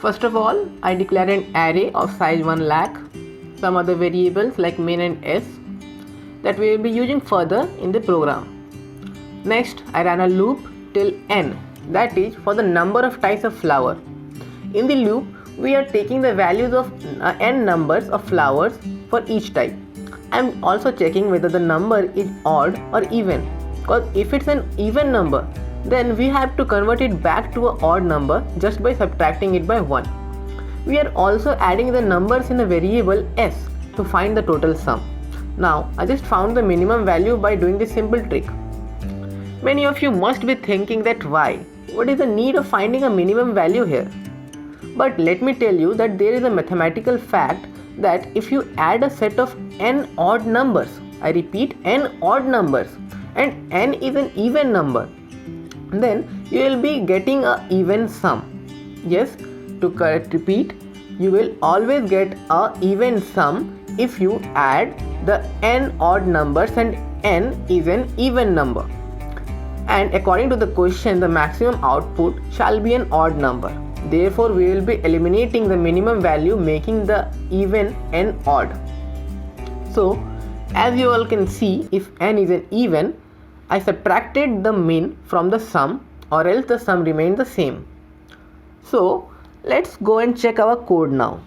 First of all, I declare an array of size 1 lakh, some other variables like min and s that we will be using further in the program. Next, I ran a loop till n, that is for the number of types of flower. In the loop, we are taking the values of n numbers of flowers for each type. I am also checking whether the number is odd or even, because if it's an even number, then we have to convert it back to an odd number just by subtracting it by 1. We are also adding the numbers in a variable s to find the total sum. Now, I just found the minimum value by doing this simple trick. Many of you must be thinking that why? What is the need of finding a minimum value here? But let me tell you that there is a mathematical fact that if you add a set of n odd numbers, I repeat n odd numbers, and n is an even number, then you will be getting a even sum. Yes, to repeat, you will always get a even sum if you add the n odd numbers and n is an even number. And according to the question, the maximum output shall be an odd number. Therefore, we will be eliminating the minimum value, making the even n odd. So, as you all can see, if n is an even, I subtracted the min from the sum, or else the sum remained the same. So, let's go and check our code now.